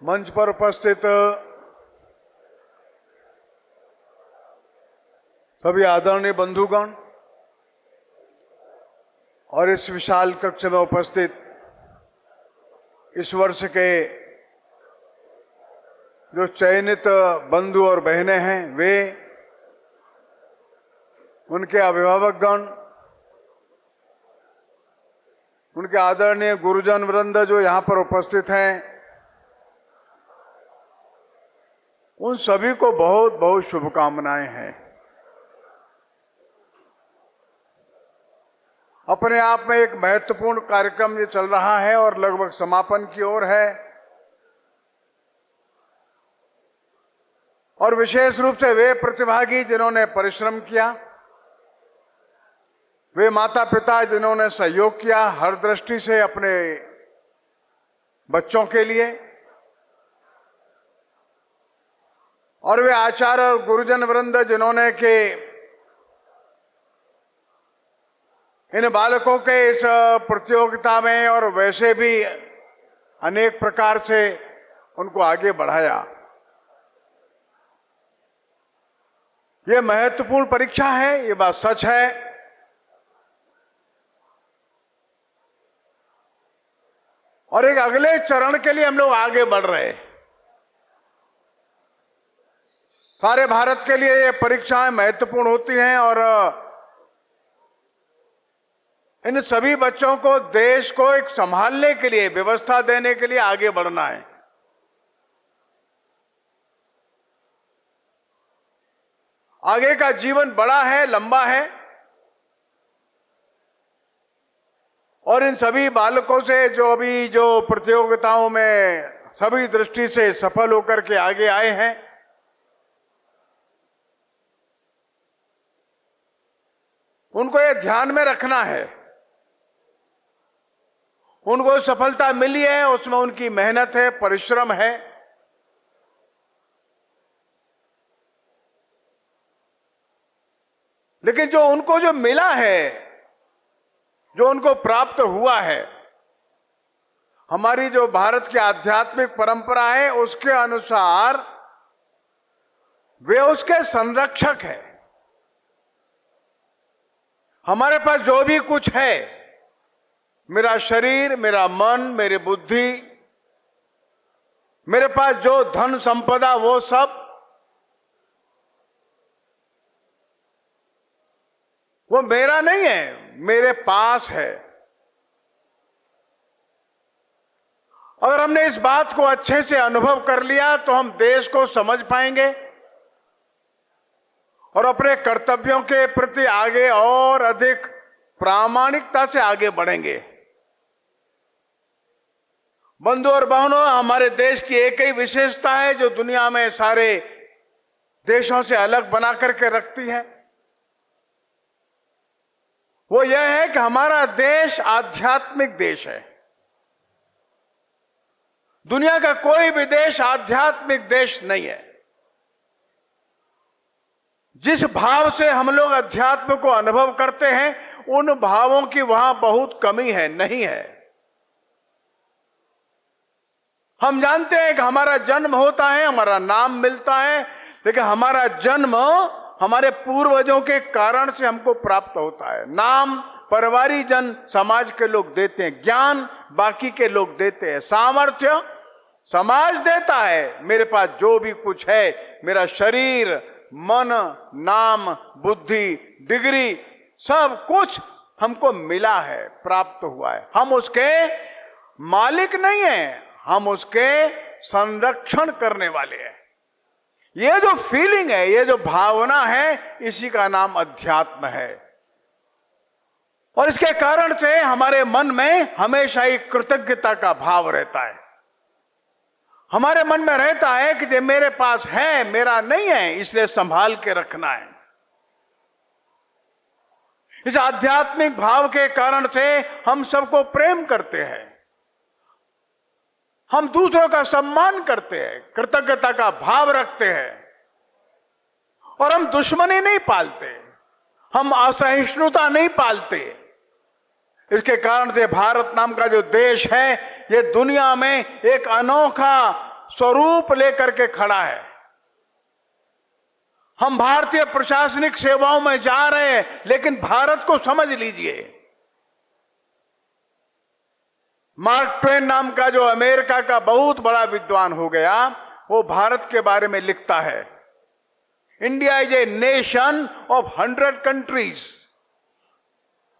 मंच पर उपस्थित सभी आदरणीय बंधुगण और इस विशाल कक्ष में उपस्थित इस वर्ष के जो चयनित बंधु और बहनें हैं, वे, उनके अभिभावकगण, उनके आदरणीय गुरुजन वृंद जो यहाँ पर उपस्थित हैं, उन सभी को बहुत बहुत शुभकामनाएं हैं। अपने आप में एक महत्वपूर्ण कार्यक्रम ये चल रहा है और लगभग समापन की ओर है। और विशेष रूप से वे प्रतिभागी जिन्होंने परिश्रम किया, वे माता पिता जिन्होंने सहयोग किया हर दृष्टि से अपने बच्चों के लिए, और वे आचार्य और गुरुजन वृंद जिन्होंने के इन बालकों के इस प्रतियोगिता में और वैसे भी अनेक प्रकार से उनको आगे बढ़ाया। ये महत्वपूर्ण परीक्षा है, ये बात सच है। और एक अगले चरण के लिए हम लोग आगे बढ़ रहे हैं। सारे भारत के लिए ये परीक्षाएं महत्वपूर्ण होती हैं और इन सभी बच्चों को देश को एक संभालने के लिए, व्यवस्था देने के लिए आगे बढ़ना है। आगे का जीवन बड़ा है, लंबा है, और इन सभी बालकों से जो अभी जो प्रतियोगिताओं में सभी दृष्टि से सफल होकर के आगे आए हैं, उनको ये ध्यान में रखना है, उनको सफलता मिली है, उसमें उनकी मेहनत है, परिश्रम है। लेकिन जो मिला है, जो उनको प्राप्त हुआ है, हमारी जो भारत की आध्यात्मिक परंपरा है उसके अनुसार वे उसके संरक्षक हैं। हमारे पास जो भी कुछ है, मेरा शरीर, मेरा मन, मेरी बुद्धि, मेरे पास जो धन संपदा, वो सब वो मेरा नहीं है, मेरे पास है। अगर हमने इस बात को अच्छे से अनुभव कर लिया तो हम देश को समझ पाएंगे और अपने कर्तव्यों के प्रति आगे और अधिक प्रामाणिकता से आगे बढ़ेंगे। बंधु और बहनों, हमारे देश की एक ही विशेषता है जो दुनिया में सारे देशों से अलग बना करके रखती है। वो यह है कि हमारा देश आध्यात्मिक देश है। दुनिया का कोई भी देश आध्यात्मिक देश नहीं है। जिस भाव से हम लोग अध्यात्म को अनुभव करते हैं, उन भावों की वहां बहुत कमी है, नहीं है। हम जानते हैं कि हमारा जन्म होता है, हमारा नाम मिलता है, लेकिन हमारा जन्म हमारे पूर्वजों के कारण से हमको प्राप्त होता है। नाम परिवारीजन, समाज के लोग देते हैं, ज्ञान बाकी के लोग देते हैं, सामर्थ्य समाज देता है। मेरे पास जो भी कुछ है, मेरा शरीर, मन, नाम, बुद्धि, डिग्री, सब कुछ हमको मिला है, प्राप्त हुआ है। हम उसके मालिक नहीं हैं, हम उसके संरक्षण करने वाले हैं। ये जो फीलिंग है, ये जो भावना है, इसी का नाम अध्यात्म है। और इसके कारण से हमारे मन में हमेशा ही कृतज्ञता का भाव रहता है। हमारे मन में रहता है कि ये मेरे पास है, मेरा नहीं है, इसलिए संभाल के रखना है। इस आध्यात्मिक भाव के कारण से हम सबको प्रेम करते हैं, हम दूसरों का सम्मान करते हैं, कृतज्ञता का भाव रखते हैं, और हम दुश्मनी नहीं पालते, हम असहिष्णुता नहीं पालते। इसके कारण से भारत नाम का जो देश है, ये दुनिया में एक अनोखा स्वरूप लेकर के खड़ा है। हम भारतीय प्रशासनिक सेवाओं में जा रहे हैं, लेकिन भारत को समझ लीजिए। मार्क ट्वेन नाम का जो अमेरिका का बहुत बड़ा विद्वान हो गया, वो भारत के बारे में लिखता है, India is a nation of 100 countries.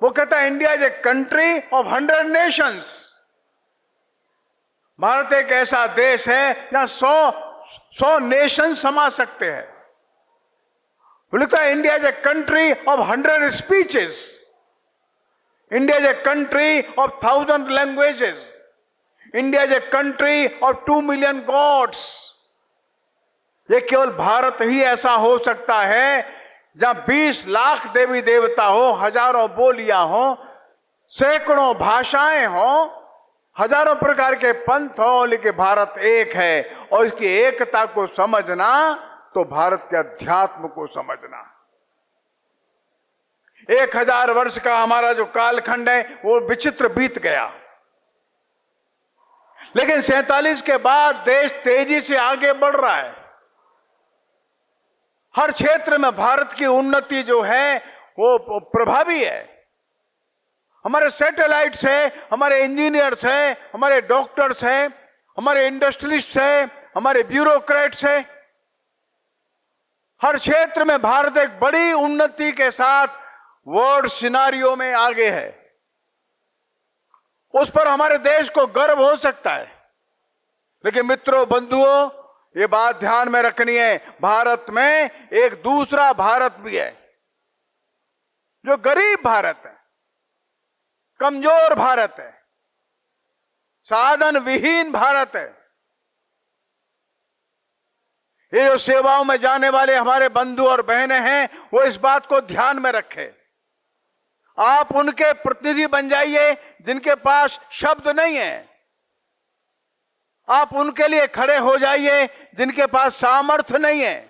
वो कहता है India is a country of 100 Nations. Bharat एक ऐसा देश है जहां 100 नेशन समा सकते हैं। वो लिखता है India is a country of 100 speeches, India is a country of 1000 languages, India is a country of 2 million gods. ये केवल भारत ही ऐसा हो सकता है जहां 20 लाख देवी देवता हो, हजारों बोलियां हो, सैकड़ों भाषाएं हो, हजारों प्रकार के पंथ हो, लेकिन भारत एक है। और इसकी एकता को समझना तो भारत के अध्यात्म को समझना। 1000 वर्ष का हमारा जो कालखंड है वो विचित्र बीत गया, लेकिन 47 के बाद देश तेजी से आगे बढ़ रहा है। हर क्षेत्र में भारत की उन्नति जो है वो प्रभावी है। हमारे सैटेलाइट्स है, हमारे इंजीनियर्स है, हमारे डॉक्टर्स है, हमारे इंडस्ट्रियलिस्ट है, हमारे ब्यूरोक्रेट्स है। हर क्षेत्र में भारत एक बड़ी उन्नति के साथ वर्ल्ड सिनारियो में आगे है। उस पर हमारे देश को गर्व हो सकता है। लेकिन मित्रों, बंधुओं, ये बात ध्यान में रखनी है, भारत में एक दूसरा भारत भी है, जो गरीब भारत है, कमजोर भारत है, साधन विहीन भारत है। ये जो सेवाओं में जाने वाले हमारे बंधु और बहनें हैं, वो इस बात को ध्यान में रखें। आप उनके प्रतिनिधि बन जाइए जिनके पास शब्द नहीं है। आप उनके लिए खड़े हो जाइए जिनके पास सामर्थ्य नहीं है।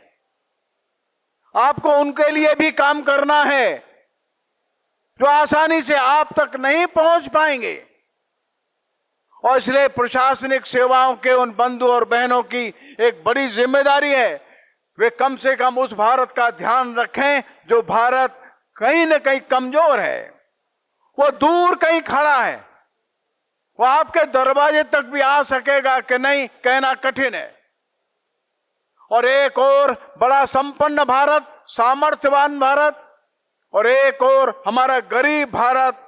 आपको उनके लिए भी काम करना है जो आसानी से आप तक नहीं पहुंच पाएंगे। और इसलिए प्रशासनिक सेवाओं के उन बंधु और बहनों की एक बड़ी जिम्मेदारी है, वे कम से कम उस भारत का ध्यान रखें जो भारत कहीं न कहीं कमजोर है, वो दूर कहीं खड़ा है। वो आपके दरवाजे तक भी आ सकेगा कि नहीं, कहना कठिन है। और एक और बड़ा संपन्न भारत, सामर्थ्यवान भारत, और एक और हमारा गरीब भारत,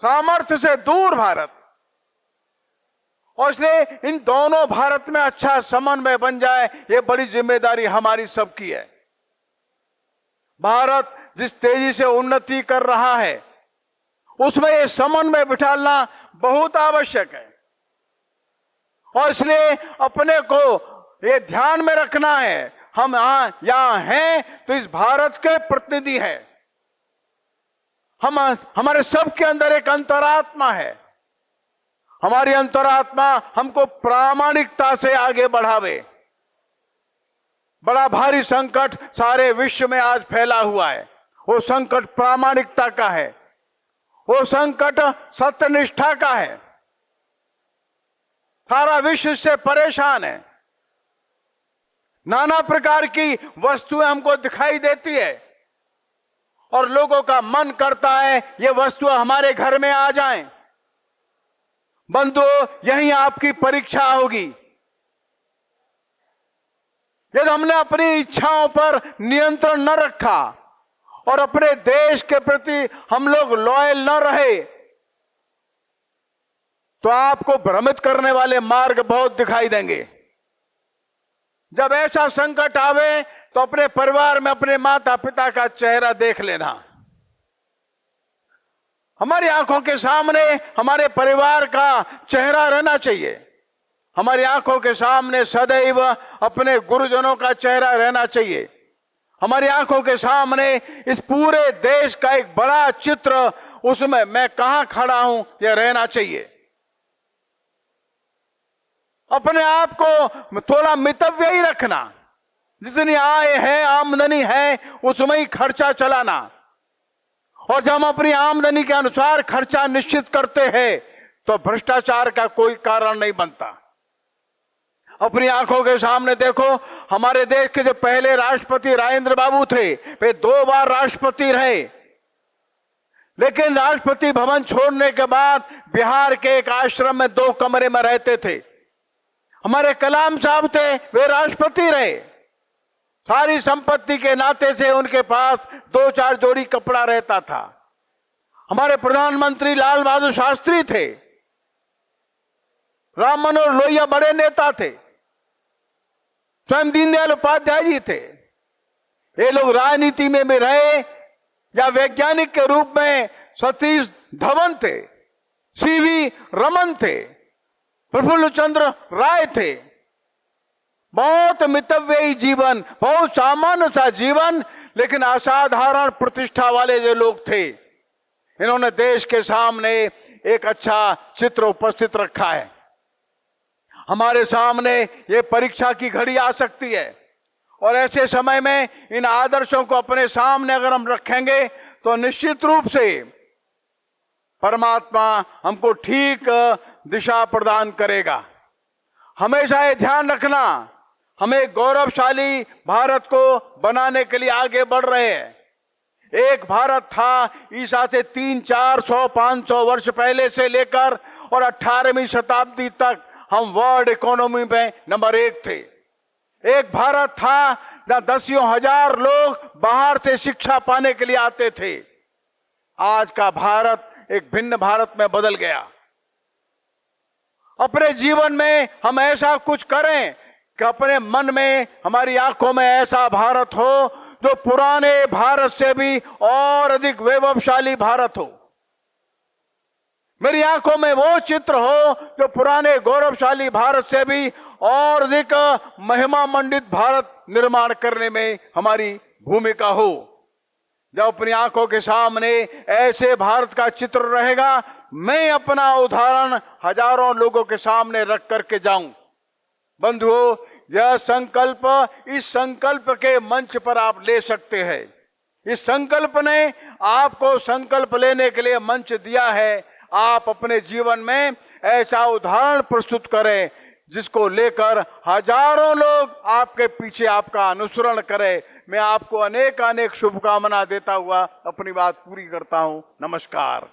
सामर्थ्य से दूर भारत। और इसलिए इन दोनों भारत में अच्छा समन्वय बन जाए, ये बड़ी जिम्मेदारी हमारी सबकी है। भारत जिस तेजी से उन्नति कर रहा है, उसमें ये समन्वय बिठाना बहुत आवश्यक है। और इसलिए अपने को ये ध्यान में रखना है, हम यहां हैं तो इस भारत के प्रतिनिधि हैं। हमारे सबके अंदर एक अंतरात्मा है। हमारी अंतरात्मा हमको प्रामाणिकता से आगे बढ़ावे। बड़ा भारी संकट सारे विश्व में आज फैला हुआ है, वो संकट प्रामाणिकता का है, वो संकट सत्यनिष्ठा का है। सारा विश्व इससे परेशान है। नाना प्रकार की वस्तुएं हमको दिखाई देती है और लोगों का मन करता है ये वस्तुएं हमारे घर में आ जाएं। बंधुओं, यही आपकी परीक्षा होगी। यदि हमने अपनी इच्छाओं पर नियंत्रण न रखा और अपने देश के प्रति हम लोग लॉयल न रहे, तो आपको भ्रमित करने वाले मार्ग बहुत दिखाई देंगे। जब ऐसा संकट आवे तो अपने परिवार में अपने माता पिता का चेहरा देख लेना। हमारी आंखों के सामने हमारे परिवार का चेहरा रहना चाहिए। हमारी आंखों के सामने सदैव अपने गुरुजनों का चेहरा रहना चाहिए। हमारी आंखों के सामने इस पूरे देश का एक बड़ा चित्र, उसमें मैं कहां खड़ा हूं, यह रहना चाहिए। अपने आप को थोड़ा मितव्य ही रखना। जितनी आय है, आमदनी है, उसमें ही खर्चा चलाना। और जब हम अपनी आमदनी के अनुसार खर्चा निश्चित करते हैं तो भ्रष्टाचार का कोई कारण नहीं बनता। अपनी आंखों के सामने देखो, हमारे देश के जो पहले राष्ट्रपति राजेंद्र बाबू थे, वे 2 बार राष्ट्रपति रहे, लेकिन राष्ट्रपति भवन छोड़ने के बाद बिहार के एक आश्रम में 2 कमरे में रहते थे। हमारे कलाम साहब थे, वे राष्ट्रपति रहे, सारी संपत्ति के नाते से उनके पास 2-4 जोड़ी कपड़ा रहता था। हमारे प्रधानमंत्री लाल बहादुर शास्त्री थे, राम मनोहर लोहिया बड़े नेता थे, स्वयं दीनदयाल उपाध्याय जी थे। ये लोग राजनीति में भी रहे या वैज्ञानिक के रूप में सतीश धवन थे, सीवी रमन थे, प्रफुल्ल चंद्र राय थे। बहुत मितव्ययी जीवन, बहुत सामान्य सा जीवन, लेकिन असाधारण प्रतिष्ठा वाले जो लोग थे। इन्होंने देश के सामने एक अच्छा चित्र उपस्थित रखा है। हमारे सामने ये परीक्षा की घड़ी आ सकती है और ऐसे समय में इन आदर्शों को अपने सामने अगर हम रखेंगे तो निश्चित रूप से परमात्मा हमको ठीक दिशा प्रदान करेगा। हमेशा ये ध्यान रखना, हमें गौरवशाली भारत को बनाने के लिए आगे बढ़ रहे हैं। एक भारत था ईसा से 300-400-500 वर्ष पहले से लेकर और 18वीं शताब्दी तक हम वर्ल्ड इकोनॉमी में नंबर 1 थे। एक भारत था जहां 10,000 लोग बाहर से शिक्षा पाने के लिए आते थे। आज का भारत एक भिन्न भारत में बदल गया। अपने जीवन में हम ऐसा कुछ करें कि अपने मन में, हमारी आंखों में ऐसा भारत हो जो पुराने भारत से भी और अधिक वैभवशाली भारत हो। मेरी आंखों में वो चित्र हो जो पुराने गौरवशाली भारत से भी और अधिक महिमा मंडित भारत निर्माण करने में हमारी भूमिका हो। जब अपनी आंखों के सामने ऐसे भारत का चित्र रहेगा, मैं अपना उदाहरण हजारों लोगों के सामने रख करके जाऊं। बंधुओं, यह संकल्प, इस संकल्प के मंच पर आप ले सकते हैं। इस संकल्प ने आपको संकल्प लेने के लिए मंच दिया है। आप अपने जीवन में ऐसा उदाहरण प्रस्तुत करें जिसको लेकर हजारों लोग आपके पीछे आपका अनुसरण करें। मैं आपको अनेक शुभकामना देता हुआ अपनी बात पूरी करता हूं। नमस्कार।